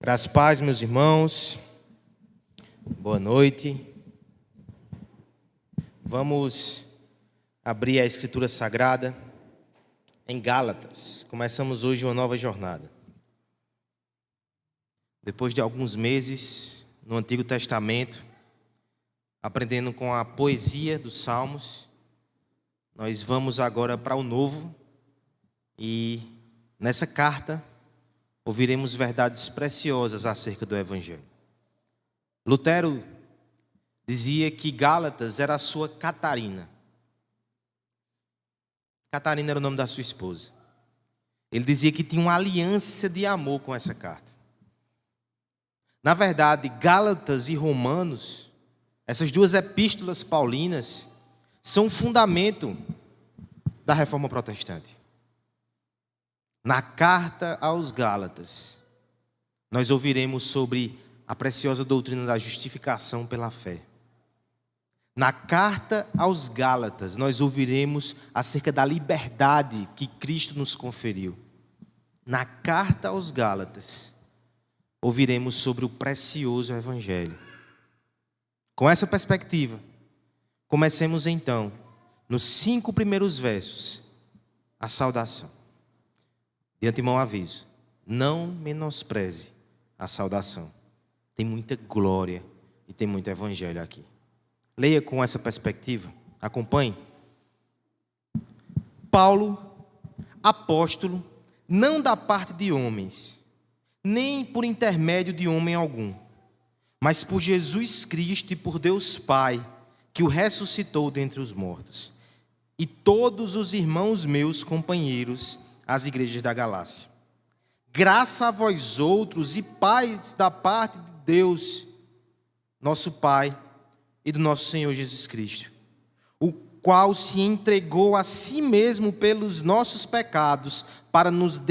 Graças a paz, meus irmãos. Boa noite. Vamos abrir a Escritura Sagrada em Gálatas. Começamos hoje uma nova jornada. Depois de alguns meses no Antigo Testamento, aprendendo com a poesia dos Salmos, nós vamos agora para o Novo e nessa carta ouviremos verdades preciosas acerca do Evangelho. Lutero dizia que Gálatas era a sua Catarina. Catarina era o nome da sua esposa. Ele dizia que tinha uma aliança de amor com essa carta. Na verdade, Gálatas e Romanos, essas duas epístolas paulinas, são o fundamento da Reforma Protestante. Na carta aos Gálatas, nós ouviremos sobre a preciosa doutrina da justificação pela fé. Na carta aos Gálatas, nós ouviremos acerca da liberdade que Cristo nos conferiu. Na carta aos Gálatas, ouviremos sobre o precioso Evangelho. Com essa perspectiva, comecemos então, nos 5 primeiros versos, a saudação. De antemão aviso, não menospreze a saudação. Tem muita glória e tem muito evangelho aqui. Leia com essa perspectiva, acompanhe. Paulo, apóstolo, não da parte de homens, nem por intermédio de homem algum, mas por Jesus Cristo e por Deus Pai, que o ressuscitou dentre os mortos, e todos os irmãos meus companheiros, as igrejas da Galácia. Graça a vós outros e paz da parte de Deus, nosso Pai, e do nosso Senhor Jesus Cristo, o qual se entregou a si mesmo pelos nossos pecados, para nos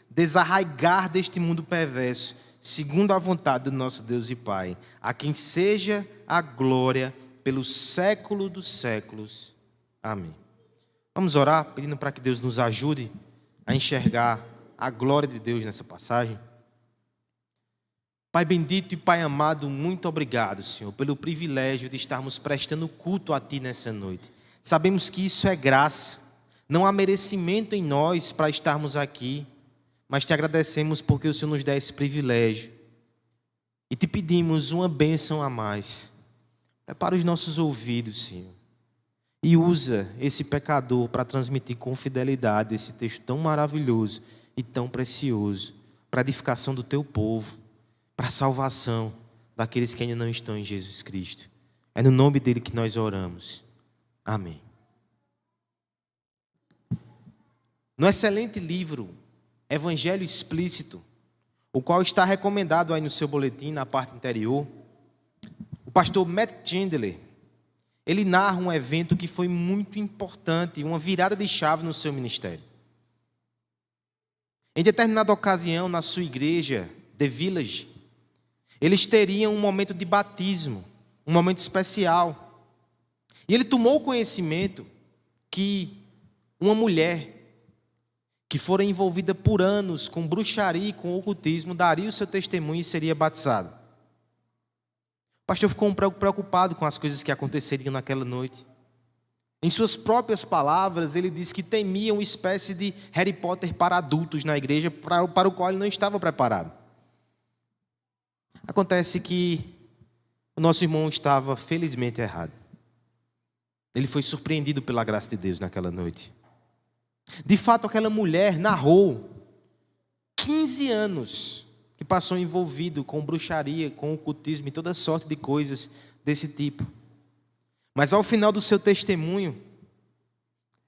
desarraigar deste mundo perverso, segundo a vontade do nosso Deus e Pai, a quem seja a glória pelo século dos séculos. Amém. Vamos orar, pedindo para que Deus nos ajude a enxergar a glória de Deus nessa passagem. Pai bendito e Pai amado, muito obrigado, Senhor, pelo privilégio de estarmos prestando culto a Ti nessa noite. Sabemos que isso é graça, não há merecimento em nós para estarmos aqui, mas Te agradecemos porque o Senhor nos dá esse privilégio. E Te pedimos uma bênção a mais. Prepara os nossos ouvidos, Senhor, e usa esse pecador para transmitir com fidelidade esse texto tão maravilhoso e tão precioso para a edificação do Teu povo, para a salvação daqueles que ainda não estão em Jesus Cristo. É no nome dEle que nós oramos. Amém. No excelente livro Evangelho Explícito, o qual está recomendado aí no seu boletim, na parte interior, o pastor Matt Chandler, ele narra um evento que foi muito importante, uma virada de chave no seu ministério. Em determinada ocasião, na sua igreja, The Village, eles teriam um momento de batismo, um momento especial. E ele tomou conhecimento que uma mulher que fora envolvida por anos com bruxaria e com ocultismo daria o seu testemunho e seria batizada. O pastor ficou um pouco preocupado com as coisas que aconteceriam naquela noite. Em suas próprias palavras, ele disse que temia uma espécie de Harry Potter para adultos na igreja, para o qual ele não estava preparado. Acontece que o nosso irmão estava felizmente errado. Ele foi surpreendido pela graça de Deus naquela noite. De fato, aquela mulher narrou 15 anos que passou envolvido com bruxaria, com ocultismo e toda sorte de coisas desse tipo. Mas ao final do seu testemunho,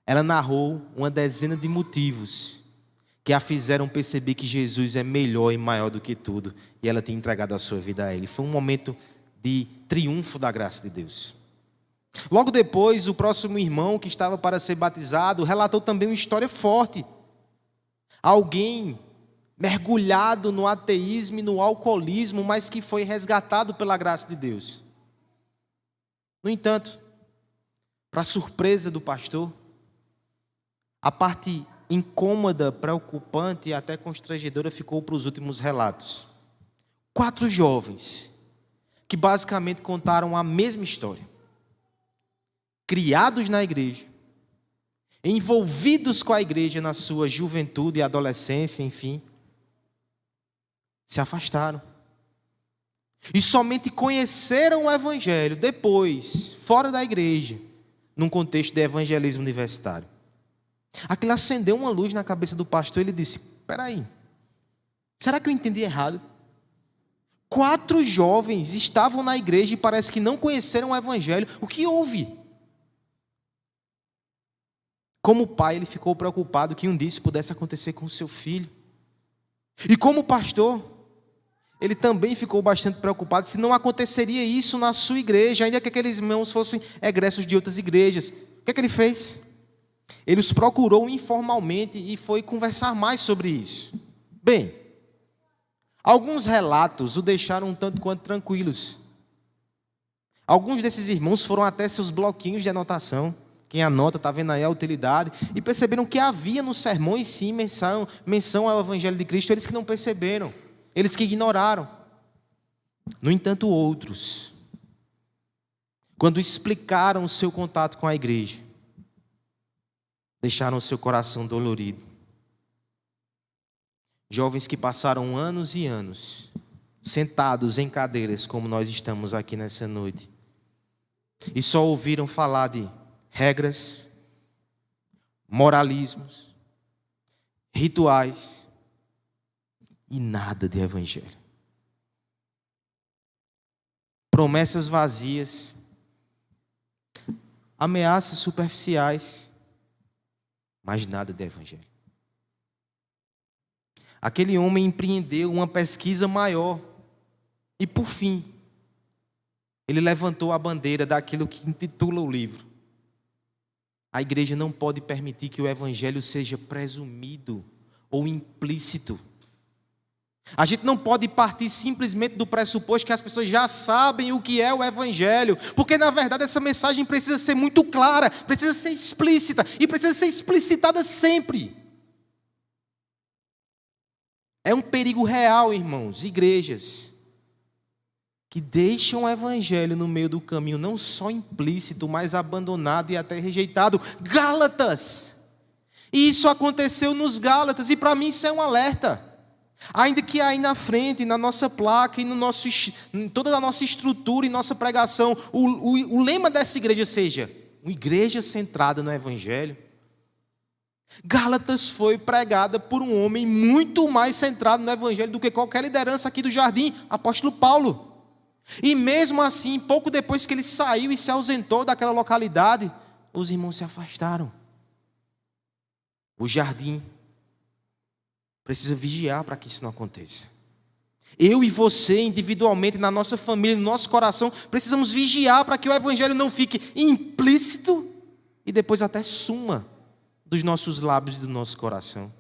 ela narrou uma dezena de motivos que a fizeram perceber que Jesus é melhor e maior do que tudo, e ela tinha entregado a sua vida a Ele. Foi um momento de triunfo da graça de Deus. Logo depois, o próximo irmão que estava para ser batizado relatou também uma história forte. Alguém mergulhado no ateísmo e no alcoolismo, mas que foi resgatado pela graça de Deus. No entanto, para surpresa do pastor, a parte incômoda, preocupante e até constrangedora ficou para os últimos relatos. 4 jovens que basicamente contaram a mesma história. Criados na igreja, envolvidos com a igreja na sua juventude e adolescência, enfim, se afastaram. E somente conheceram o evangelho depois, fora da igreja, num contexto de evangelismo universitário. Aquilo acendeu uma luz na cabeça do pastor e ele disse: espera aí, será que eu entendi errado? 4 jovens estavam na igreja e parece que não conheceram o evangelho. O que houve? Como pai, ele ficou preocupado que um dia isso pudesse acontecer com o seu filho. E como pastor, ele também ficou bastante preocupado se não aconteceria isso na sua igreja, ainda que aqueles irmãos fossem egressos de outras igrejas. O que é que ele fez? Ele os procurou informalmente e foi conversar mais sobre isso. Bem, alguns relatos o deixaram um tanto quanto tranquilos. Alguns desses irmãos foram até seus bloquinhos de anotação. Quem anota está vendo aí a utilidade. E perceberam que havia nos sermões, sim, menção ao Evangelho de Cristo. Eles que não perceberam. Eles que ignoraram. No entanto, outros, quando explicaram o seu contato com a igreja, deixaram o seu coração dolorido. Jovens que passaram anos e anos sentados em cadeiras como nós estamos aqui nessa noite e só ouviram falar de regras, moralismos, rituais e nada de evangelho. Promessas vazias, ameaças superficiais, mas nada de evangelho. Aquele homem empreendeu uma pesquisa maior e, por fim, ele levantou a bandeira daquilo que intitula o livro. A igreja não pode permitir que o evangelho seja presumido ou implícito. A gente não pode partir simplesmente do pressuposto que as pessoas já sabem o que é o evangelho, porque na verdade essa mensagem precisa ser muito clara, precisa ser explícita e precisa ser explicitada sempre. É um perigo real, irmãos, igrejas que deixam o evangelho no meio do caminho, não só implícito, mas abandonado e até rejeitado. Gálatas! E isso aconteceu nos Gálatas, e para mim isso é um alerta. Ainda que aí na frente, na nossa placa e em toda a nossa estrutura e nossa pregação, o lema dessa igreja seja uma igreja centrada no evangelho. Gálatas foi pregada por um homem muito mais centrado no evangelho do que qualquer liderança aqui do jardim, apóstolo Paulo. E mesmo assim, pouco depois que ele saiu e se ausentou daquela localidade, os irmãos se afastaram. O jardim precisa vigiar para que isso não aconteça. Eu e você, individualmente, na nossa família, no nosso coração, precisamos vigiar para que o evangelho não fique implícito e depois até suma dos nossos lábios e do nosso coração.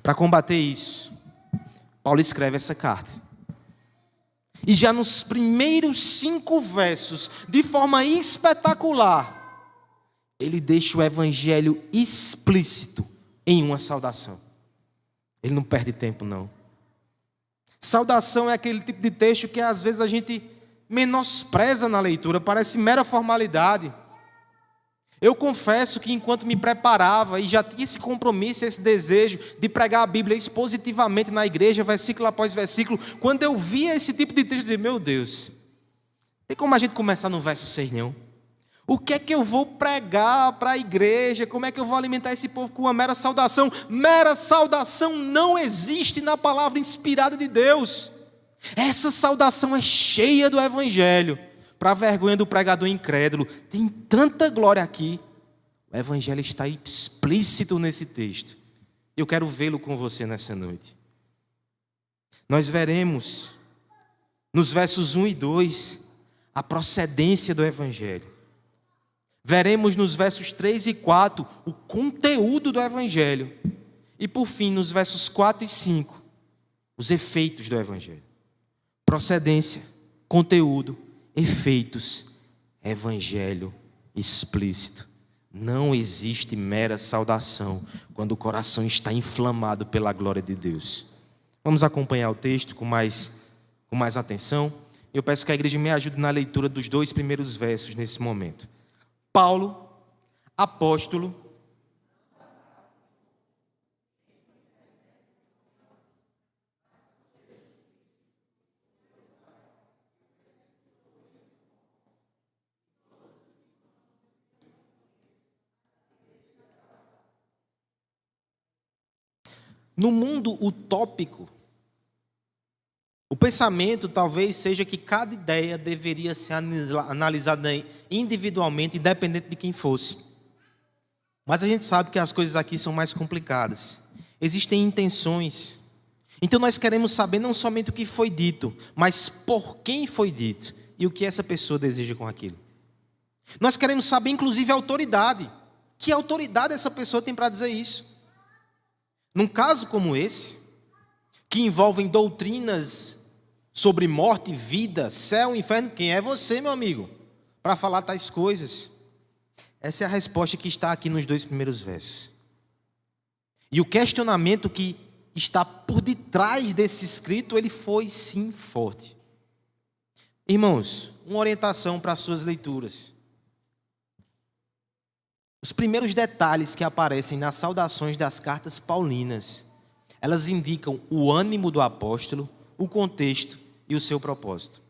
Para combater isso, Paulo escreve essa carta. E já nos primeiros 5 versos, de forma espetacular, ele deixa o evangelho explícito em uma saudação. Ele não perde tempo, não. Saudação é aquele tipo de texto que às vezes a gente menospreza na leitura, parece mera formalidade. Eu confesso que enquanto me preparava e já tinha esse compromisso, esse desejo de pregar a Bíblia expositivamente na igreja, versículo após versículo, quando eu via esse tipo de texto, eu dizia: meu Deus, tem como a gente começar no verso 6, não? O que é que eu vou pregar para a igreja? Como é que eu vou alimentar esse povo com uma mera saudação? Mera saudação não existe na palavra inspirada de Deus. Essa saudação é cheia do evangelho. Para a vergonha do pregador incrédulo, tem tanta glória aqui. O evangelho está explícito nesse texto. Eu quero vê-lo com você nessa noite. Nós veremos nos versos 1 e 2 a procedência do evangelho. Veremos nos versos 3 e 4 o conteúdo do evangelho. E por fim, nos versos 4 e 5, os efeitos do evangelho. Procedência, conteúdo, efeitos, evangelho explícito. Não existe mera saudação quando o coração está inflamado pela glória de Deus. Vamos acompanhar o texto com mais atenção. Eu peço que a igreja me ajude na leitura dos 2 primeiros versos nesse momento. Paulo, apóstolo, no mundo utópico, o pensamento talvez seja que cada ideia deveria ser analisada individualmente, independente de quem fosse. Mas a gente sabe que as coisas aqui são mais complicadas. Existem intenções. Então nós queremos saber não somente o que foi dito, mas por quem foi dito e o que essa pessoa deseja com aquilo. Nós queremos saber, inclusive, a autoridade. Que autoridade essa pessoa tem para dizer isso? Num caso como esse, que envolvem doutrinas sobre morte, vida, céu, inferno, quem é você, meu amigo, para falar tais coisas? Essa é a resposta que está aqui nos 2 primeiros versos. E o questionamento que está por detrás desse escrito, ele foi sim forte. Irmãos, uma orientação para as suas leituras. Os primeiros detalhes que aparecem nas saudações das cartas paulinas, elas indicam o ânimo do apóstolo, o contexto e o seu propósito.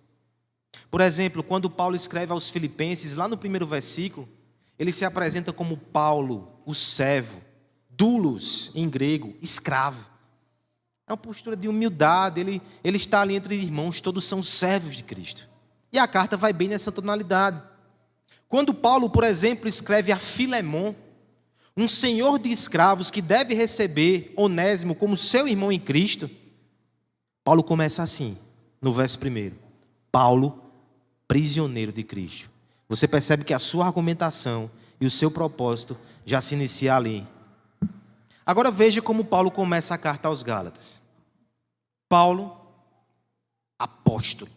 Por exemplo, quando Paulo escreve aos Filipenses, lá no primeiro versículo, ele se apresenta como Paulo, o servo, doulos em grego, escravo. É uma postura de humildade, ele está ali entre irmãos, todos são servos de Cristo. E a carta vai bem nessa tonalidade. Quando Paulo, por exemplo, escreve a Filemon, um senhor de escravos que deve receber Onésimo como seu irmão em Cristo, Paulo começa assim, no verso 1. Paulo, prisioneiro de Cristo. Você percebe que a sua argumentação e o seu propósito já se inicia ali. Agora veja como Paulo começa a carta aos Gálatas. Paulo, apóstolo.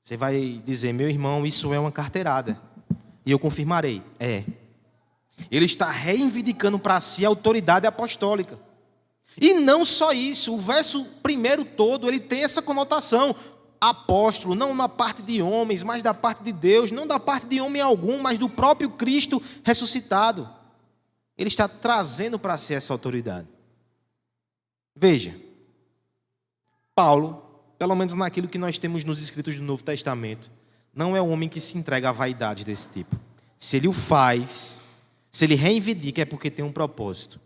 Você vai dizer, meu irmão, isso é uma carteirada. E eu confirmarei, é. Ele está reivindicando para si a autoridade apostólica. E não só isso, o verso 1 todo, ele tem essa conotação. Apóstolo, não da parte de homens, mas da parte de Deus. Não da parte de homem algum, mas do próprio Cristo ressuscitado. Ele está trazendo para si essa autoridade. Veja, Paulo, pelo menos naquilo que nós temos nos escritos do Novo Testamento, não é um homem que se entrega a vaidades desse tipo. Se ele o faz, se ele reivindica, é porque tem um propósito.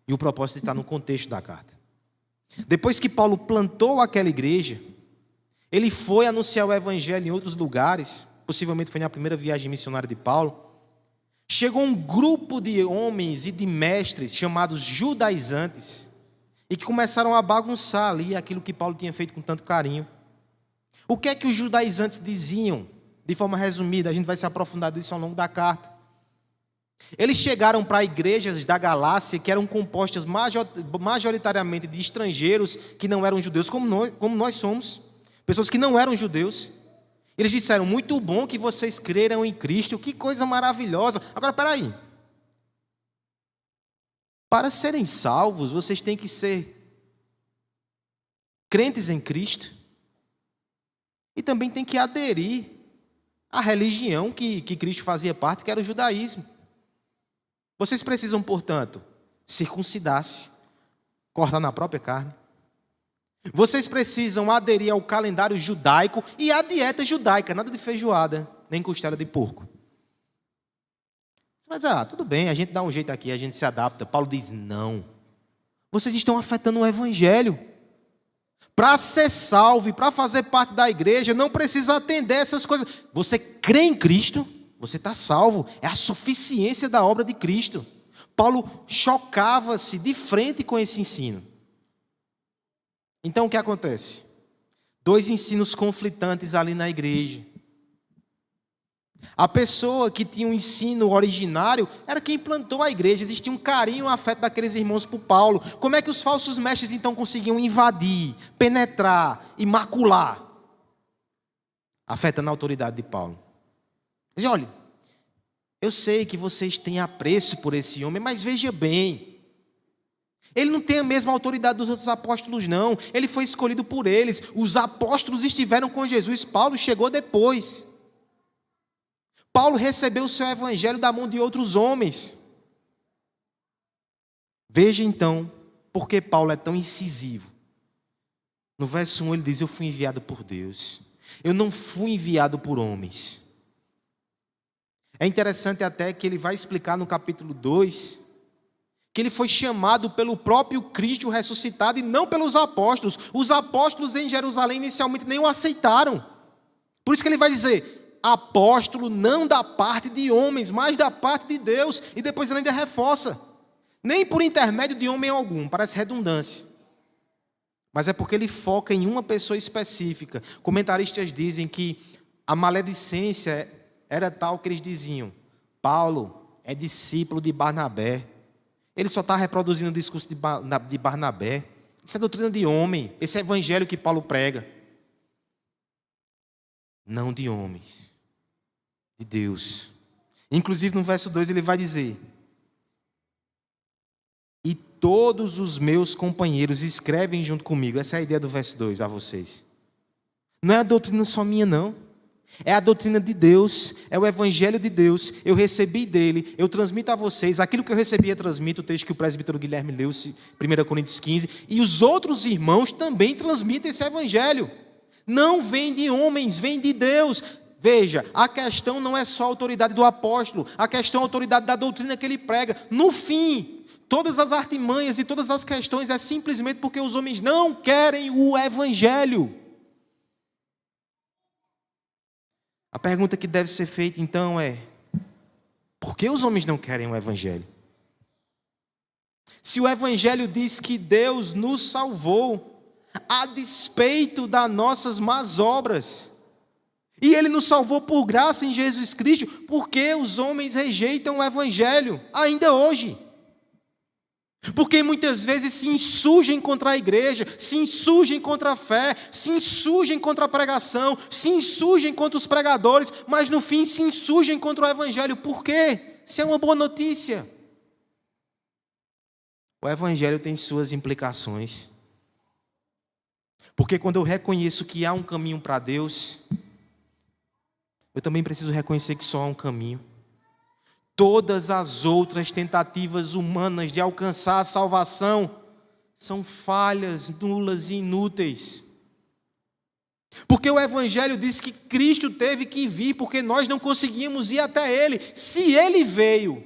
E o propósito está no contexto da carta. Depois que Paulo plantou aquela igreja, ele foi anunciar o evangelho em outros lugares, possivelmente foi na primeira viagem missionária de Paulo. Chegou um grupo de homens e de mestres chamados judaizantes, e que começaram a bagunçar ali aquilo que Paulo tinha feito com tanto carinho. O que é que os judaizantes diziam? De forma resumida, a gente vai se aprofundar disso ao longo da carta. Eles chegaram para igrejas da Galácia que eram compostas majoritariamente de estrangeiros que não eram judeus, como nós somos, pessoas que não eram judeus. Eles disseram, muito bom que vocês creram em Cristo, que coisa maravilhosa. Agora, espera aí. Para serem salvos, vocês têm que ser crentes em Cristo e também têm que aderir à religião que Cristo fazia parte, que era o judaísmo. Vocês precisam, portanto, circuncidar-se, cortar na própria carne. Vocês precisam aderir ao calendário judaico e à dieta judaica, nada de feijoada, nem costela de porco. Mas, tudo bem, a gente dá um jeito aqui, a gente se adapta. Paulo diz, não. Vocês estão afetando o evangelho. Para ser salvo e para fazer parte da igreja, não precisa atender essas coisas. Você crê em Cristo, você está salvo. É a suficiência da obra de Cristo. Paulo chocava-se de frente com esse ensino. Então, o que acontece? 2 ensinos conflitantes ali na igreja. A pessoa que tinha um ensino originário era quem plantou a igreja. Existia um carinho, um afeto daqueles irmãos por Paulo. Como é que os falsos mestres então conseguiam invadir, penetrar e macular? Afetando a autoridade de Paulo. Diz, olha, eu sei que vocês têm apreço por esse homem, mas veja bem, Ele não tem a mesma autoridade dos outros apóstolos, não. Ele foi escolhido por eles. Os apóstolos estiveram com Jesus. Paulo chegou depois. Paulo recebeu o seu evangelho da mão de outros homens. Veja então, por que Paulo é tão incisivo. No verso 1 ele diz: eu fui enviado por Deus. Eu não fui enviado por homens. É interessante até que ele vai explicar no capítulo 2... que ele foi chamado pelo próprio Cristo ressuscitado e não pelos apóstolos. Os apóstolos em Jerusalém inicialmente nem o aceitaram. Por isso que ele vai dizer, apóstolo não da parte de homens, mas da parte de Deus. E depois ele ainda reforça, nem por intermédio de homem algum, parece redundância. Mas é porque ele foca em uma pessoa específica. Comentaristas dizem que a maledicência era tal que eles diziam, Paulo é discípulo de Barnabé. Ele só está reproduzindo o discurso de Barnabé. Isso é doutrina de homem. Esse é o evangelho que Paulo prega. Não de homens. De Deus. Inclusive no verso 2 ele vai dizer: e todos os meus companheiros escrevem junto comigo. Essa é a ideia do verso 2 a vocês. Não é a doutrina só minha, não. É a doutrina de Deus, é o evangelho de Deus, eu recebi dele, eu transmito a vocês, aquilo que eu recebi eu transmito, o texto que o presbítero Guilherme leu, 1 Coríntios 15, e os outros irmãos também transmitem esse evangelho. Não vem de homens, vem de Deus. Veja, a questão não é só a autoridade do apóstolo, a questão é a autoridade da doutrina que ele prega. No fim, todas as artimanhas e todas as questões é simplesmente porque os homens não querem o evangelho. A pergunta que deve ser feita então é: por que os homens não querem o evangelho? Se o evangelho diz que Deus nos salvou, a despeito das nossas más obras, e Ele nos salvou por graça em Jesus Cristo, por que os homens rejeitam o evangelho ainda hoje? Porque muitas vezes se insurgem contra a igreja, se insurgem contra a fé, se insurgem contra a pregação, se insurgem contra os pregadores, mas no fim se insurgem contra o evangelho. Por quê? Se é uma boa notícia. O evangelho tem suas implicações. Porque quando eu reconheço que há um caminho para Deus, eu também preciso reconhecer que só há um caminho. Todas as outras tentativas humanas de alcançar a salvação são falhas, nulas e inúteis. Porque o evangelho diz que Cristo teve que vir, porque nós não conseguimos ir até Ele. Se Ele veio,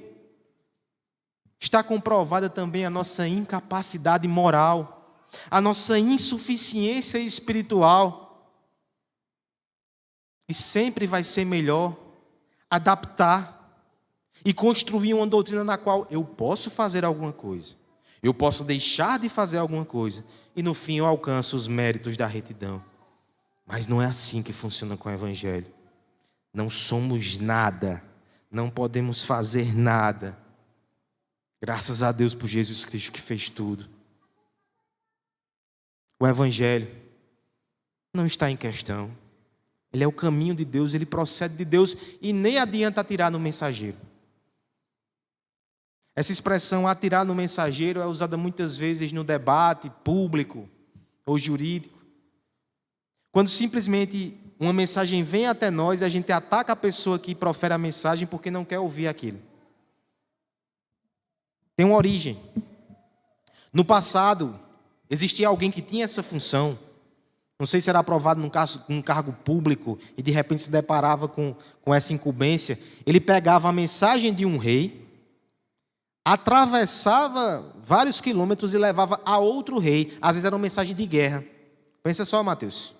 está comprovada também a nossa incapacidade moral, a nossa insuficiência espiritual. E sempre vai ser melhor adaptar e construir uma doutrina na qual eu posso fazer alguma coisa, eu posso deixar de fazer alguma coisa, e no fim eu alcanço os méritos da retidão. Mas não é assim que funciona com o evangelho. Não somos nada, não podemos fazer nada. Graças a Deus por Jesus Cristo que fez tudo. O evangelho não está em questão. Ele é o caminho de Deus, ele procede de Deus e nem adianta atirar no mensageiro. Essa expressão atirar no mensageiro é usada muitas vezes no debate público ou jurídico. Quando simplesmente uma mensagem vem até nós e a gente ataca a pessoa que profere a mensagem porque não quer ouvir aquilo. Tem uma origem. No passado, existia alguém que tinha essa função. Não sei se era aprovado num cargo público e de repente se deparava com essa incumbência. Ele pegava a mensagem de um rei, atravessava vários quilômetros e levava a outro rei. Às vezes era uma mensagem de guerra. Pensa só, Mateus.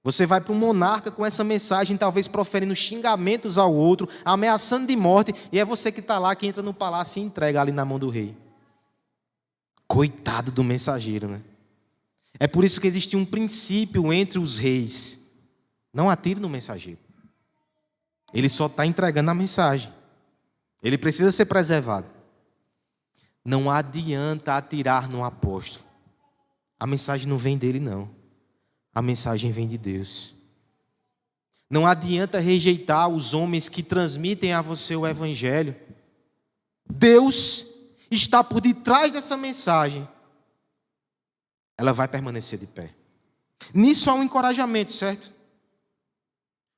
Você vai para um monarca com essa mensagem, talvez proferindo xingamentos ao outro, ameaçando de morte, e é você que está lá, que entra no palácio e entrega ali na mão do rei. Coitado do mensageiro, né? É por isso que existe um princípio entre os reis. Não atire no mensageiro. Ele só está entregando a mensagem. Ele precisa ser preservado. Não adianta atirar no apóstolo. A mensagem não vem dele, não. A mensagem vem de Deus. Não adianta rejeitar os homens que transmitem a você o evangelho. Deus está por detrás dessa mensagem ela vai permanecer de pé. Nisso há um encorajamento, certo?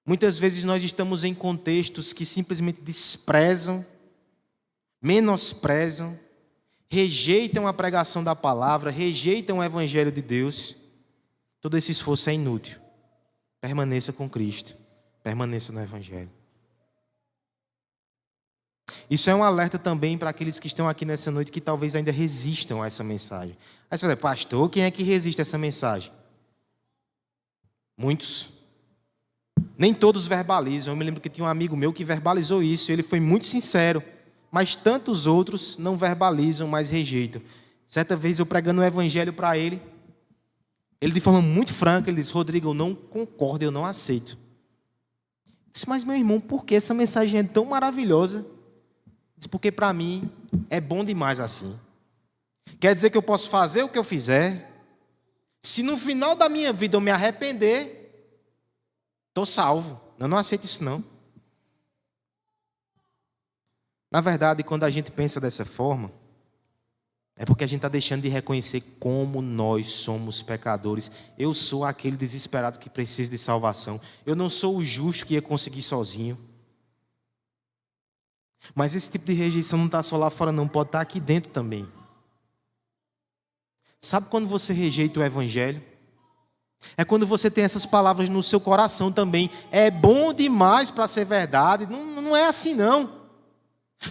Muitas vezes nós estamos em contextos que simplesmente desprezam, menosprezam, rejeitam a pregação da palavra, rejeitam o evangelho de Deus. Todo esse esforço é inútil. Permaneça com Cristo, permaneça no evangelho. Isso é um alerta também para aqueles que estão aqui nessa noite que talvez ainda resistam a essa mensagem. Aí você fala, pastor, quem é que resiste a essa mensagem? Muitos. Nem todos verbalizam. Eu me lembro que tinha um amigo meu que verbalizou isso. Ele foi muito sincero. Mas tantos outros não verbalizam, mas rejeitam. Certa vez eu pregando o evangelho para ele, ele de forma muito franca, ele disse, Rodrigo, eu não concordo, eu não aceito. Eu disse, mas meu irmão, por que essa mensagem é tão maravilhosa? Ele disse, porque para mim é bom demais assim. Quer dizer que eu posso fazer o que eu fizer. Se no final da minha vida eu me arrepender, estou salvo. Eu não aceito isso não. Na verdade, quando a gente pensa dessa forma, é porque a gente está deixando de reconhecer como nós somos pecadores. Eu sou aquele desesperado que precisa de salvação. Eu não sou o justo que ia conseguir sozinho. Mas esse tipo de rejeição não está só lá fora, não. Pode estar aqui dentro também. Sabe quando você rejeita o evangelho? É quando você tem essas palavras no seu coração também. É bom demais para ser verdade. Não é assim não.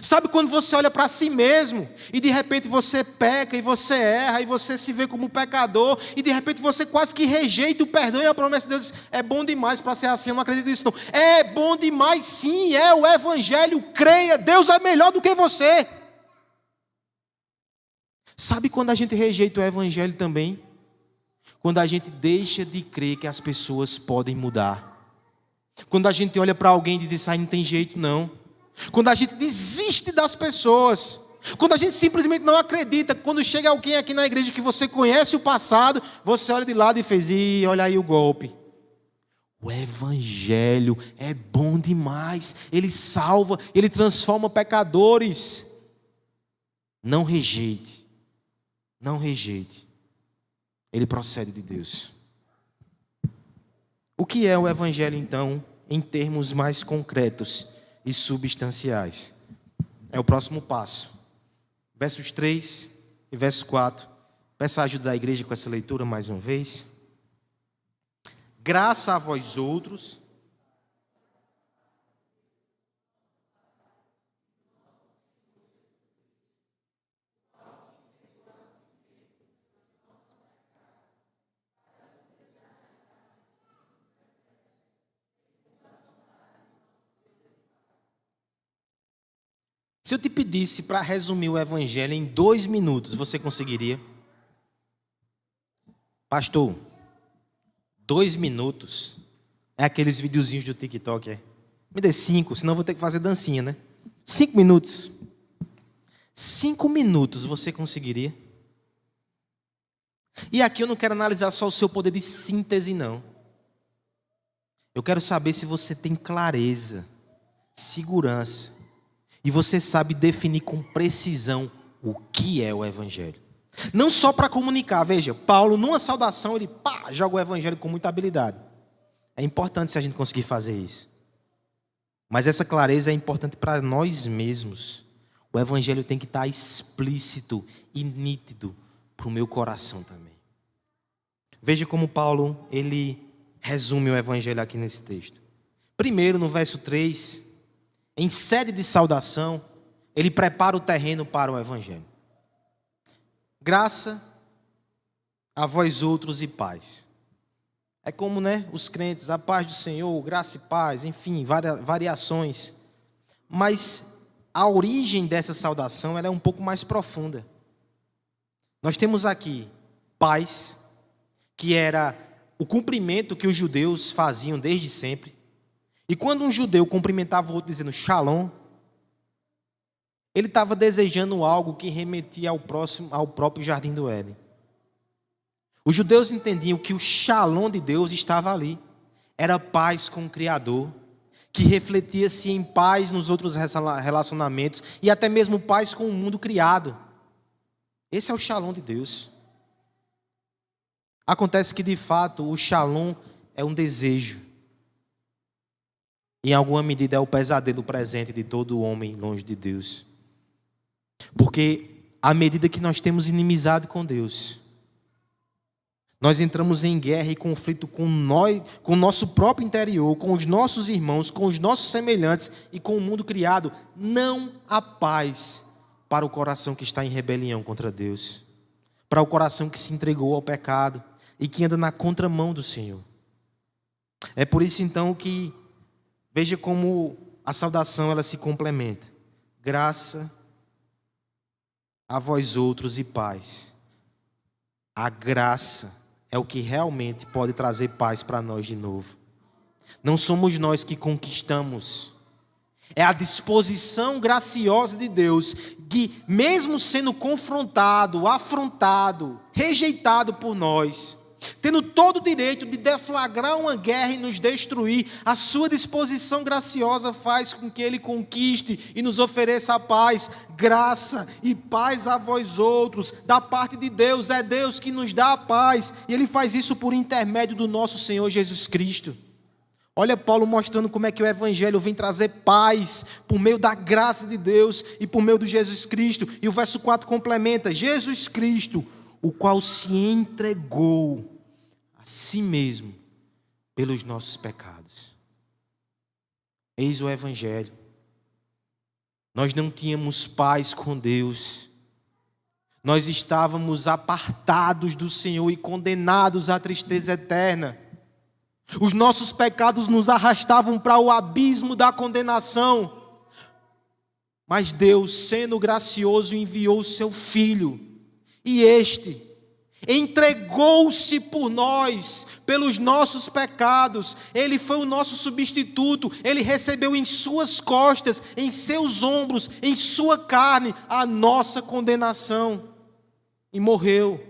Sabe quando você olha para si mesmo e de repente você peca e você erra e você se vê como pecador e de repente você quase que rejeita o perdão e a promessa de Deus. É bom demais para ser assim, eu não acredito nisso não. É bom demais sim, é o evangelho, creia, Deus é melhor do que você. Sabe quando a gente rejeita o evangelho também? Quando a gente deixa de crer que as pessoas podem mudar. Quando a gente olha para alguém e diz, isso aí não tem jeito não. Quando a gente desiste das pessoas. Quando a gente simplesmente não acredita. Quando chega alguém aqui na igreja que você conhece o passado, você olha de lado e fez, ih, olha aí o golpe. O evangelho é bom demais. Ele salva, ele transforma pecadores. Não rejeite. Não rejeite. Ele procede de Deus. O que é o evangelho então, em termos mais concretos e substanciais? É o próximo passo. Versos 3 e verso 4. Peço a ajuda da igreja com essa leitura mais uma vez. Graça a vós outros. Se eu te pedisse para resumir o evangelho em 2 minutos, você conseguiria? Pastor, 2 minutos é aqueles videozinhos do TikTok, é? Me dê 5, senão eu vou ter que fazer dancinha, né? 5 minutos. 5 minutos você conseguiria? E aqui eu não quero analisar só o seu poder de síntese, não. Eu quero saber se você tem clareza, segurança, e você sabe definir com precisão o que é o evangelho. Não só para comunicar, veja, Paulo numa saudação ele joga o evangelho com muita habilidade. É importante se a gente conseguir fazer isso. Mas essa clareza é importante para nós mesmos. O evangelho tem que estar explícito e nítido para o meu coração também. Veja como Paulo ele resume o evangelho aqui nesse texto. Primeiro, no verso 3, em sede de saudação, ele prepara o terreno para o evangelho. Graça a vós outros e paz. É como, os crentes, a paz do Senhor, graça e paz, enfim, variações. Mas a origem dessa saudação ela é um pouco mais profunda. Nós temos aqui paz, que era o cumprimento que os judeus faziam desde sempre. E quando um judeu cumprimentava o outro dizendo shalom, ele estava desejando algo que remetia ao próprio jardim do Éden. Os judeus entendiam que o shalom de Deus estava ali. Era paz com o Criador, que refletia-se em paz nos outros relacionamentos e até mesmo paz com o mundo criado. Esse é o shalom de Deus. Acontece que, de fato, o shalom é um desejo. Em alguma medida é o pesadelo presente de todo homem longe de Deus. Porque à medida que nós temos inimizade com Deus, nós entramos em guerra e conflito com nós, com o nosso próprio interior, com os nossos irmãos, com os nossos semelhantes e com o mundo criado. Não há paz para o coração que está em rebelião contra Deus, para o coração que se entregou ao pecado e que anda na contramão do Senhor. É por isso então que veja como a saudação ela se complementa. Graça a vós outros e paz. A graça é o que realmente pode trazer paz para nós de novo. Não somos nós que conquistamos. É a disposição graciosa de Deus que, mesmo sendo confrontado, afrontado, rejeitado por nós, tendo todo o direito de deflagrar uma guerra e nos destruir, a sua disposição graciosa faz com que Ele conquiste e nos ofereça a paz. Graça e paz a vós outros, da parte de Deus. É Deus que nos dá a paz, e Ele faz isso por intermédio do nosso Senhor Jesus Cristo. Olha Paulo mostrando como é que o Evangelho vem trazer paz por meio da graça de Deus e por meio de Jesus Cristo. E o verso 4 complementa: Jesus Cristo, o qual se entregou a si mesmo pelos nossos pecados. Eis o Evangelho. Nós não tínhamos paz com Deus. Nós estávamos apartados do Senhor e condenados à tristeza eterna. Os nossos pecados nos arrastavam para o abismo da condenação. Mas Deus, sendo gracioso, enviou o seu Filho. E este entregou-se por nós, pelos nossos pecados. Ele foi o nosso substituto. Ele recebeu em suas costas, em seus ombros, em sua carne, a nossa condenação. E morreu,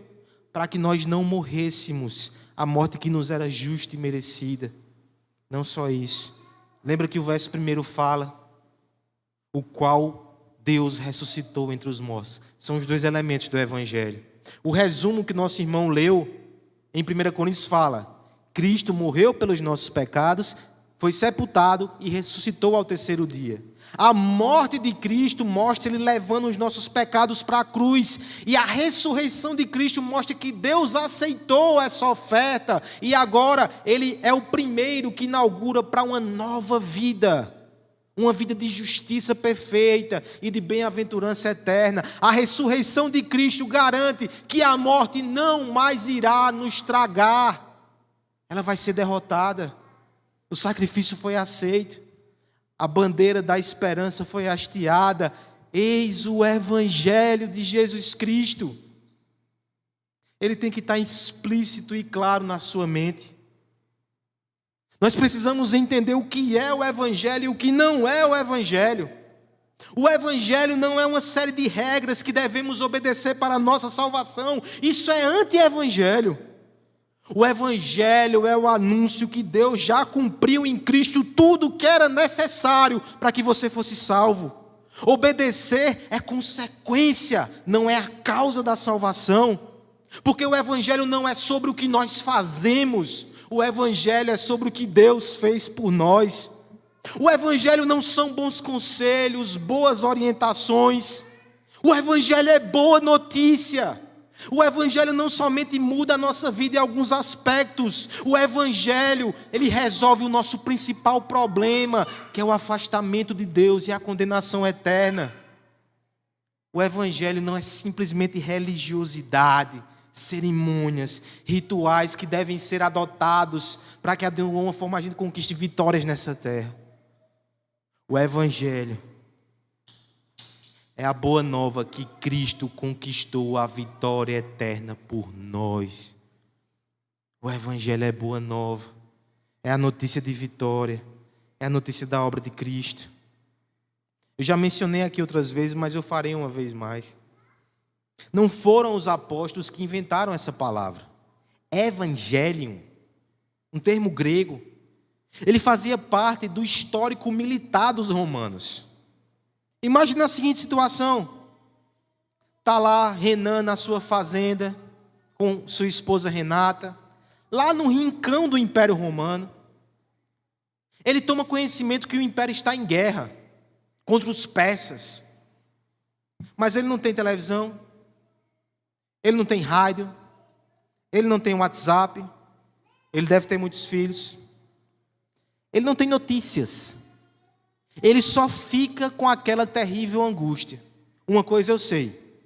para que nós não morrêssemos a morte que nos era justa e merecida. Não só isso. Lembra que o verso 1 fala: o qual Deus ressuscitou entre os mortos. São os dois elementos do Evangelho. O resumo que nosso irmão leu em 1 Coríntios fala: Cristo morreu pelos nossos pecados, foi sepultado e ressuscitou ao terceiro dia. A morte de Cristo mostra Ele levando os nossos pecados para a cruz. E a ressurreição de Cristo mostra que Deus aceitou essa oferta. E agora Ele é o primeiro que inaugura para uma nova vida. Uma vida de justiça perfeita e de bem-aventurança eterna. A ressurreição de Cristo garante que a morte não mais irá nos tragar. Ela vai ser derrotada. O sacrifício foi aceito. A bandeira da esperança foi hasteada. Eis o Evangelho de Jesus Cristo. Ele tem que estar explícito e claro na sua mente. Nós precisamos entender o que é o Evangelho e o que não é o Evangelho. O Evangelho não é uma série de regras que devemos obedecer para a nossa salvação. Isso é anti-evangelho. O Evangelho é o anúncio que Deus já cumpriu em Cristo tudo o que era necessário para que você fosse salvo. Obedecer é consequência, não é a causa da salvação. Porque o Evangelho não é sobre o que nós fazemos. O Evangelho é sobre o que Deus fez por nós. O Evangelho não são bons conselhos, boas orientações. O Evangelho é boa notícia. O Evangelho não somente muda a nossa vida em alguns aspectos. O Evangelho, ele resolve o nosso principal problema, que é o afastamento de Deus e a condenação eterna. O Evangelho não é simplesmente religiosidade, cerimônias, rituais que devem ser adotados para que de alguma forma a gente conquiste vitórias nessa terra. O Evangelho é a boa nova que Cristo conquistou a vitória eterna por nós. O Evangelho é boa nova. É a notícia de vitória. É a notícia da obra de Cristo. Eu já mencionei aqui outras vezes, mas eu farei uma vez mais. Não foram os apóstolos que inventaram essa palavra. Evangelium, um termo grego. Ele fazia parte do histórico militar dos romanos. Imagina a seguinte situação. Está lá Renan na sua fazenda, com sua esposa Renata, lá no rincão do Império Romano. Ele toma conhecimento que o Império está em guerra contra os persas. Mas ele não tem televisão, ele não tem rádio, ele não tem WhatsApp, ele deve ter muitos filhos. Ele não tem notícias. Ele só fica com aquela terrível angústia. Uma coisa eu sei: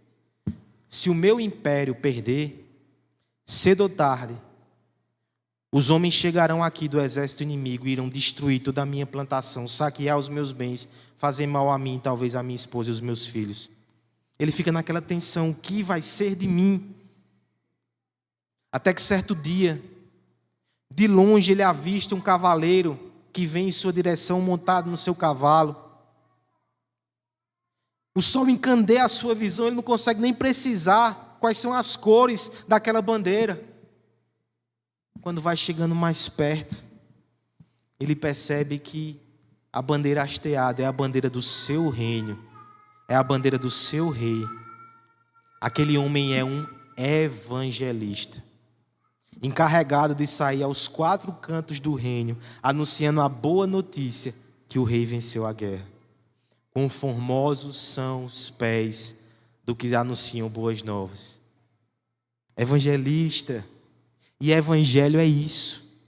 se o meu império perder, cedo ou tarde, os homens chegarão aqui do exército inimigo e irão destruir toda a minha plantação, saquear os meus bens, fazer mal a mim, talvez a minha esposa e os meus filhos. Ele fica naquela tensão: o que vai ser de mim? Até que certo dia, de longe ele avista um cavaleiro que vem em sua direção montado no seu cavalo. O sol encandeia a sua visão, ele não consegue nem precisar quais são as cores daquela bandeira. Quando vai chegando mais perto, ele percebe que a bandeira hasteada é a bandeira do seu reino, é a bandeira do seu rei. Aquele homem é um evangelista, encarregado de sair aos 4 cantos do reino, anunciando a boa notícia que o rei venceu a guerra. Quão formosos são os pés do que anunciam boas novas. Evangelista. E evangelho é isso.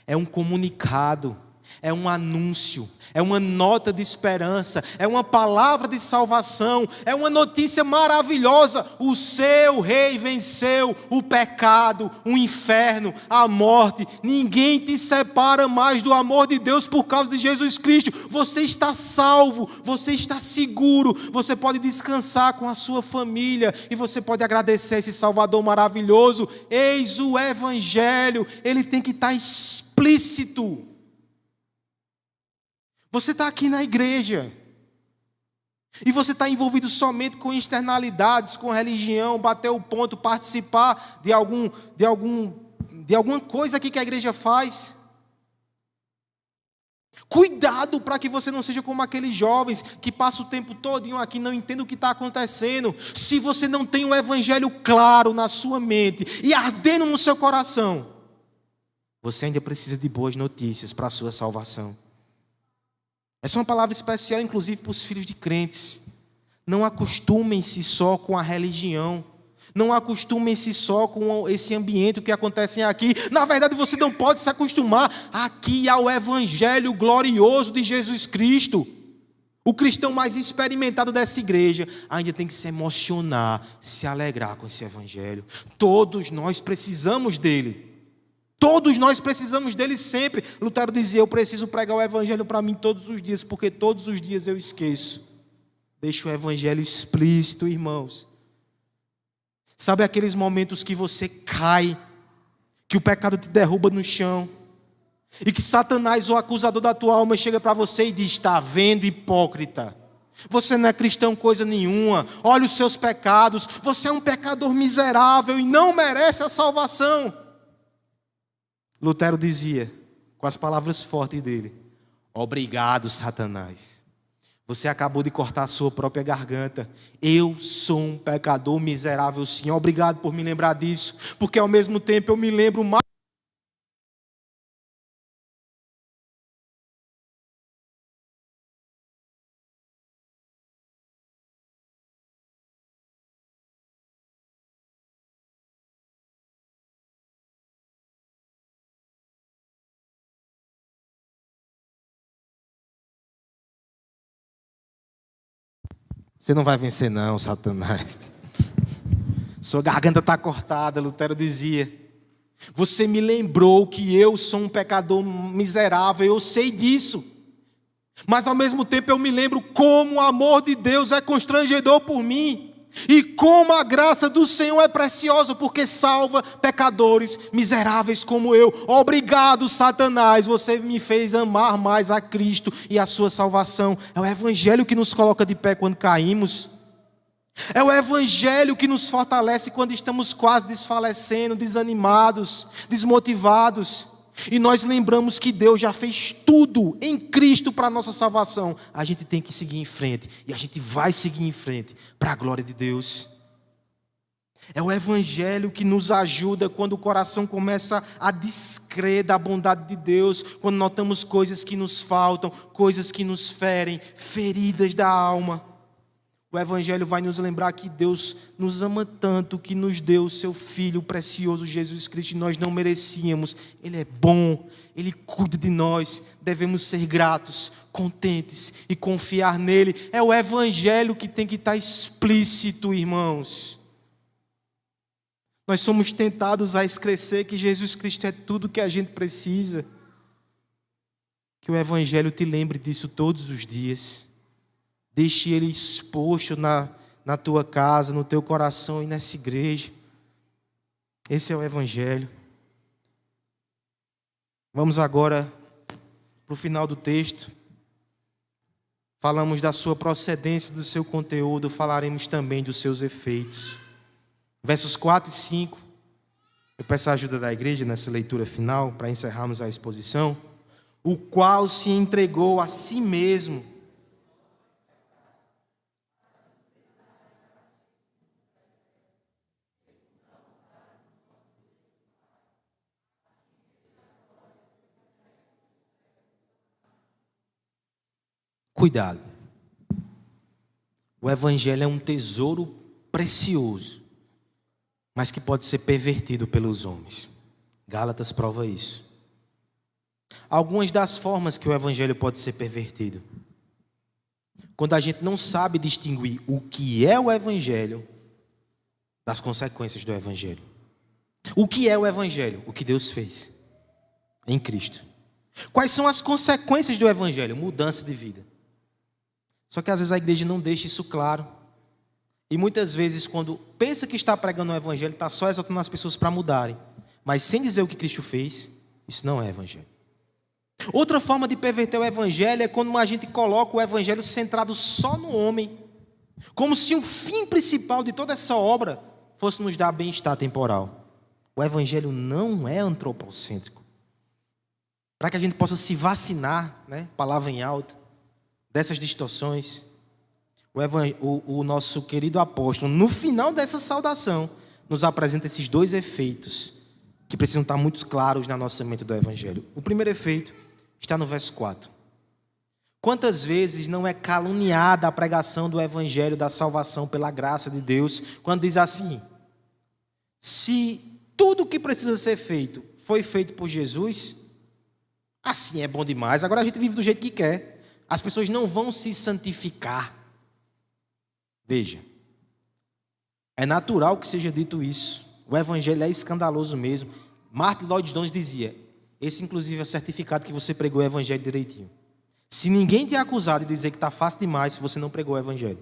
É um comunicado, é um anúncio, é uma nota de esperança, é uma palavra de salvação, é uma notícia maravilhosa. O seu rei venceu o pecado, o inferno, a morte. Ninguém te separa mais do amor de Deus por causa de Jesus Cristo. Você está salvo, você está seguro, você pode descansar com a sua família e você pode agradecer a esse Salvador maravilhoso. Eis o evangelho, ele tem que estar explícito. Você está aqui na igreja e você está envolvido somente com externalidades, com religião, bater o ponto, participar de alguma coisa aqui que a igreja faz. Cuidado para que você não seja como aqueles jovens que passam o tempo todinho aqui e não entendem o que está acontecendo. Se você não tem o evangelho claro na sua mente e ardendo no seu coração, você ainda precisa de boas notícias para a sua salvação. Essa é uma palavra especial, inclusive, para os filhos de crentes. Não acostumem-se só com a religião. Não acostumem-se só com esse ambiente, o que acontece aqui. Na verdade, você não pode se acostumar aqui ao evangelho glorioso de Jesus Cristo. O cristão mais experimentado dessa igreja ainda tem que se emocionar, se alegrar com esse evangelho. Todos nós precisamos dele. Todos nós precisamos dele sempre. Lutero dizia: eu preciso pregar o evangelho para mim todos os dias, porque todos os dias eu esqueço. Deixa o evangelho explícito, irmãos. Sabe aqueles momentos que você cai, que o pecado te derruba no chão, e que Satanás, o acusador da tua alma, chega para você e diz: está vendo, hipócrita? Você não é cristão coisa nenhuma. Olha os seus pecados. Você é um pecador miserável e não merece a salvação. Lutero dizia, com as palavras fortes dele: obrigado, Satanás. Você acabou de cortar a sua própria garganta. Eu sou um pecador miserável, sim. Obrigado por me lembrar disso, porque ao mesmo tempo eu me lembro mais. Você não vai vencer não, Satanás. Sua garganta está cortada, Lutero dizia. Você me lembrou que eu sou um pecador miserável, eu sei disso. Mas ao mesmo tempo eu me lembro como o amor de Deus é constrangedor por mim. E como a graça do Senhor é preciosa, porque salva pecadores miseráveis como eu. Obrigado, Satanás, você me fez amar mais a Cristo e a sua salvação. É o evangelho que nos coloca de pé quando caímos. É o evangelho que nos fortalece quando estamos quase desfalecendo, desanimados, desmotivados. E nós lembramos que Deus já fez tudo em Cristo para a nossa salvação. A gente tem que seguir em frente. E a gente vai seguir em frente para a glória de Deus. É o Evangelho que nos ajuda quando o coração começa a descrer da bondade de Deus, quando notamos coisas que nos faltam, coisas que nos ferem, feridas da alma. O Evangelho vai nos lembrar que Deus nos ama tanto que nos deu o seu Filho precioso, Jesus Cristo, e nós não merecíamos. Ele é bom, Ele cuida de nós, devemos ser gratos, contentes e confiar nele. É o Evangelho que tem que estar explícito, irmãos. Nós somos tentados a esquecer que Jesus Cristo é tudo que a gente precisa. Que o Evangelho te lembre disso todos os dias. Deixe ele exposto na tua casa, no teu coração e nessa igreja. Esse é o Evangelho. Vamos agora para o final do texto. Falamos da sua procedência, do seu conteúdo, falaremos também dos seus efeitos. Versos 4 e 5, eu peço a ajuda da igreja nessa leitura final, para encerrarmos a exposição. O qual se entregou a si mesmo. Cuidado. O Evangelho é um tesouro precioso, mas que pode ser pervertido pelos homens. Gálatas prova isso. Algumas das formas que o Evangelho pode ser pervertido. Quando a gente não sabe distinguir o que é o Evangelho das consequências do Evangelho. O que é o Evangelho? O que Deus fez em Cristo. Quais são as consequências do Evangelho? Mudança de vida. Só que às vezes a igreja não deixa isso claro. E muitas vezes, quando pensa que está pregando o Evangelho, está só exaltando as pessoas para mudarem. Mas sem dizer o que Cristo fez, isso não é Evangelho. Outra forma de perverter o Evangelho é quando a gente coloca o Evangelho centrado só no homem. Como se o fim principal de toda essa obra fosse nos dar bem-estar temporal. O Evangelho não é antropocêntrico. Para que a gente possa se vacinar, palavra em alta, dessas distorções, o nosso querido apóstolo, no final dessa saudação, nos apresenta esses dois efeitos que precisam estar muito claros na nossa mente do Evangelho. O primeiro efeito está no verso 4. Quantas vezes não é caluniada a pregação do Evangelho da salvação pela graça de Deus, quando diz assim: se tudo o que precisa ser feito foi feito por Jesus, assim é bom demais, agora a gente vive do jeito que quer. As pessoas não vão se santificar. Veja, é natural que seja dito isso. O Evangelho é escandaloso mesmo. Martin Lloyd-Jones dizia: esse inclusive é o certificado que você pregou o Evangelho direitinho. Se ninguém te acusar de dizer que está fácil demais, se você não pregou o Evangelho.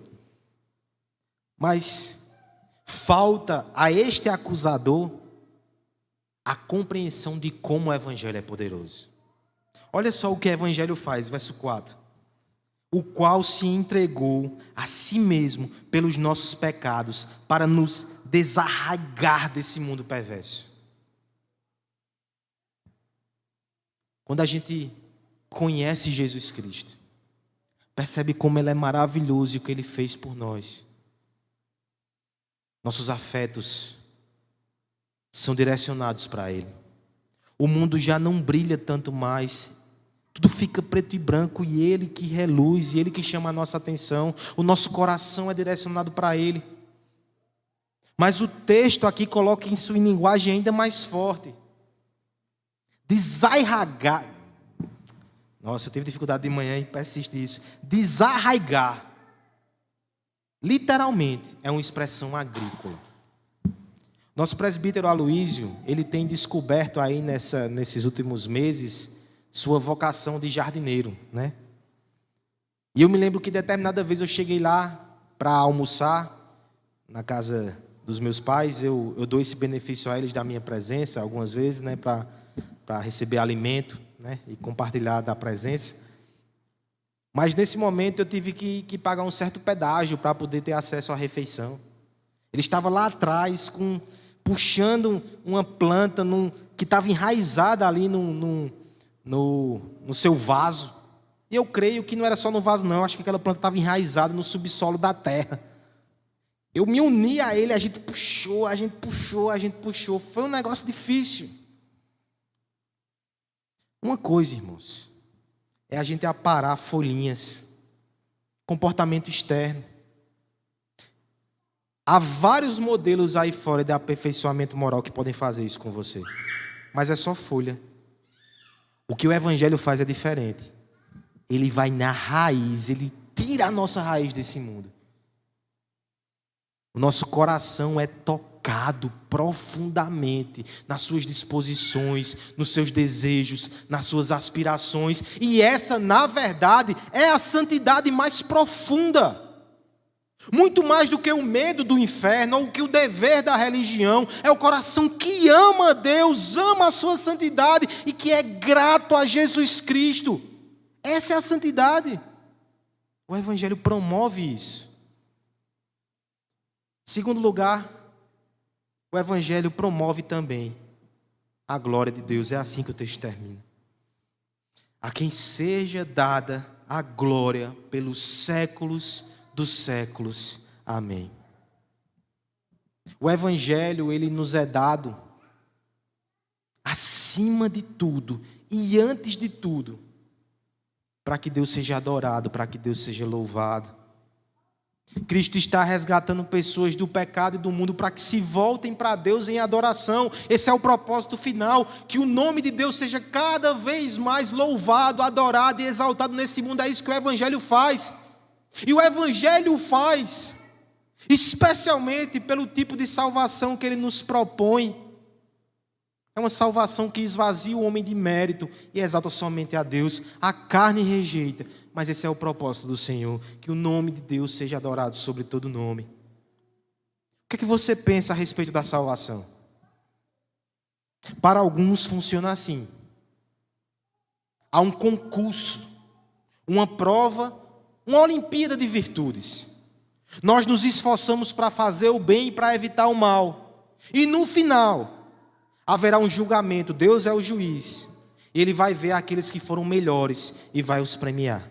Mas falta a este acusador a compreensão de como o Evangelho é poderoso. Olha só o que o Evangelho faz, verso 4. O qual se entregou a si mesmo pelos nossos pecados, para nos desarraigar desse mundo perverso. Quando a gente conhece Jesus Cristo, percebe como Ele é maravilhoso e o que Ele fez por nós. Nossos afetos são direcionados para Ele. O mundo já não brilha tanto mais. Tudo fica preto e branco e Ele que reluz, e Ele que chama a nossa atenção. O nosso coração é direcionado para Ele. Mas o texto aqui coloca isso em linguagem ainda mais forte. Desarraigar. Nossa, eu tive dificuldade de manhã e persiste isso. Desarraigar. Literalmente é uma expressão agrícola. Nosso presbítero Aloísio, ele tem descoberto aí nesses últimos meses sua vocação de jardineiro, E eu me lembro que determinada vez eu cheguei lá para almoçar na casa dos meus pais. Eu dou esse benefício a eles da minha presença algumas vezes, para receber alimento, e compartilhar da presença. Mas nesse momento eu tive que pagar um certo pedágio para poder ter acesso à refeição. Ele estava lá atrás puxando uma planta que estava enraizada ali no seu vaso. E eu creio que não era só no vaso não, acho que aquela planta estava enraizada no subsolo da terra. Eu me uni a ele, a gente puxou. Foi um negócio difícil. Uma coisa, irmãos, é a gente aparar folhinhas, comportamento externo. Há vários modelos aí fora de aperfeiçoamento moral que podem fazer isso com você. Mas é só folha. O que o Evangelho faz é diferente. Ele vai na raiz, ele tira a nossa raiz desse mundo. O nosso coração é tocado profundamente nas suas disposições, nos seus desejos, nas suas aspirações. E essa, na verdade, é a santidade mais profunda. Muito mais do que o medo do inferno ou que o dever da religião, é o coração que ama a Deus, ama a sua santidade e que é grato a Jesus Cristo. Essa é a santidade. O Evangelho promove isso. Segundo lugar, o Evangelho promove também a glória de Deus. É assim que o texto termina. A quem seja dada a glória pelos séculos dos séculos. Amém. O Evangelho, ele nos é dado acima de tudo e antes de tudo, para que Deus seja adorado, para que Deus seja louvado. Cristo está resgatando pessoas do pecado e do mundo para que se voltem para Deus em adoração. Esse é o propósito final, que o nome de Deus seja cada vez mais louvado, adorado e exaltado nesse mundo. É isso que o Evangelho faz. E o Evangelho faz, especialmente pelo tipo de salvação que ele nos propõe. É uma salvação que esvazia o homem de mérito e exalta somente a Deus. A carne rejeita, mas esse é o propósito do Senhor, que o nome de Deus seja adorado sobre todo nome. O que é que você pensa a respeito da salvação? Para alguns funciona assim. Há um concurso, uma prova, uma Olimpíada de virtudes. Nós nos esforçamos para fazer o bem e para evitar o mal. E no final, haverá um julgamento. Deus é o juiz. E Ele vai ver aqueles que foram melhores e vai os premiar.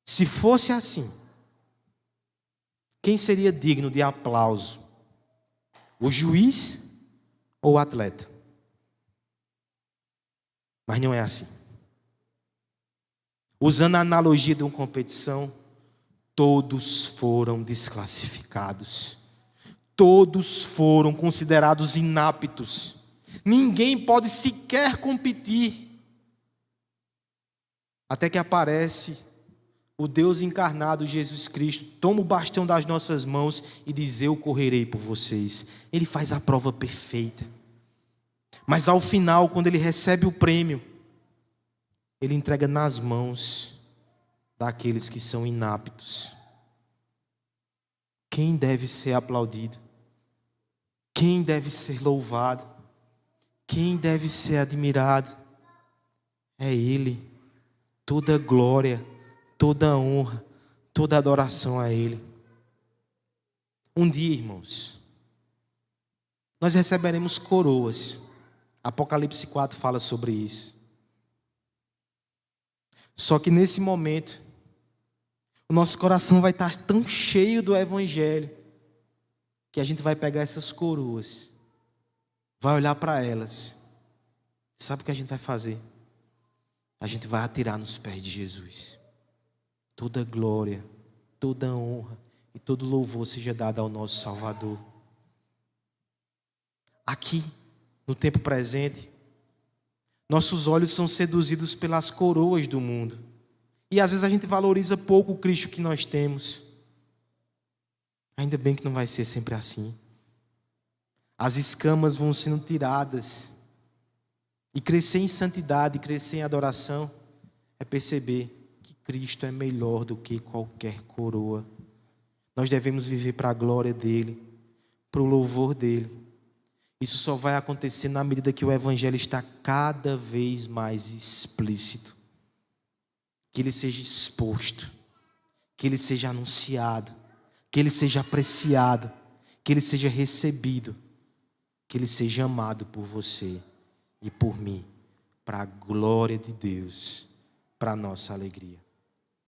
Se fosse assim, quem seria digno de aplauso? O juiz ou o atleta? Mas não é assim. Usando a analogia de uma competição, todos foram desclassificados. Todos foram considerados inaptos. Ninguém pode sequer competir. Até que aparece o Deus encarnado, Jesus Cristo, toma o bastão das nossas mãos e diz: eu correrei por vocês. Ele faz a prova perfeita. Mas ao final, quando ele recebe o prêmio, ele entrega nas mãos daqueles que são inaptos. Quem deve ser aplaudido? Quem deve ser louvado? Quem deve ser admirado? É Ele. Toda glória, toda honra, toda adoração a Ele. Um dia, irmãos, nós receberemos coroas. Apocalipse 4 fala sobre isso. Só que nesse momento, o nosso coração vai estar tão cheio do Evangelho, que a gente vai pegar essas coroas, vai olhar para elas. Sabe o que a gente vai fazer? A gente vai atirar nos pés de Jesus. Toda glória, toda honra e todo louvor seja dado ao nosso Salvador. Aqui, no tempo presente, nossos olhos são seduzidos pelas coroas do mundo. E às vezes a gente valoriza pouco o Cristo que nós temos. Ainda bem que não vai ser sempre assim. As escamas vão sendo tiradas. E crescer em santidade, crescer em adoração, é perceber que Cristo é melhor do que qualquer coroa. Nós devemos viver para a glória dEle, para o louvor dEle. Isso só vai acontecer na medida que o Evangelho está cada vez mais explícito. Que ele seja exposto, que ele seja anunciado, que ele seja apreciado, que ele seja recebido, que ele seja amado por você e por mim, para a glória de Deus, para a nossa alegria.